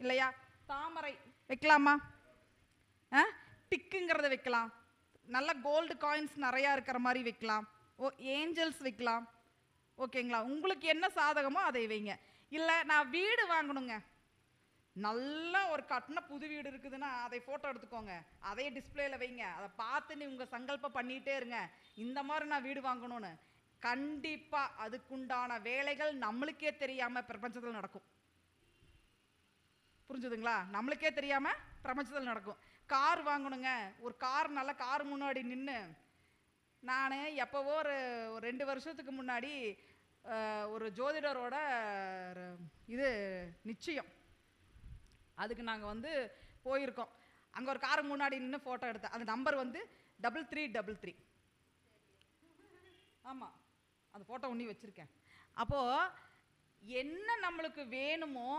இல்லையா? தாமரை வைக்கலாமா? டிக்குங்கிறத வைக்கலாம். நல்ல கோல்டு காயின்ஸ் நிறையா இருக்கிற மாதிரி வைக்கலாம். ஏஞ்சல்ஸ் வைக்கலாம். ஓகேங்களா? உங்களுக்கு என்ன சாதகமோ அதை வைங்க. இல்லை நான் வீடு வாங்கணுங்க, நல்ல ஒரு கட்டின புது வீடு இருக்குதுன்னா அதை ஃபோட்டோ எடுத்துக்கோங்க, அதே டிஸ்பிளேல வைங்க, அதை பார்த்து நீ உங்கள் சங்கல்பம் பண்ணிகிட்டே இருங்க, இந்த மாதிரி நான் வீடு வாங்கணும்னு. கண்டிப்பாக அதுக்குண்டான வேலைகள் நம்மளுக்கே தெரியாமல் பிரபஞ்சத்தில் நடக்கும். புரிஞ்சுதுங்களா? நம்மளுக்கே தெரியாமல் பிரபஞ்சத்தில் நடக்கும். கார் வாங்கணுங்க, ஒரு கார், நல்ல கார் முன்னாடி நின்று நான் எப்போவோ ஒரு 2 வருஷத்துக்கு முன்னாடி ஒரு ஜோதிடரோட இது நிச்சயம், அதுக்கு நாங்கள் போயிருக்கோம். அங்கே ஒரு காருக்கு முன்னாடி நின்று ஃபோட்டோ எடுத்தேன். அந்த நம்பர் 3333. ஆமாம், அந்த ஃபோட்டோ ஒன்றி வச்சுருக்கேன். அப்போது என்ன நம்மளுக்கு வேணுமோ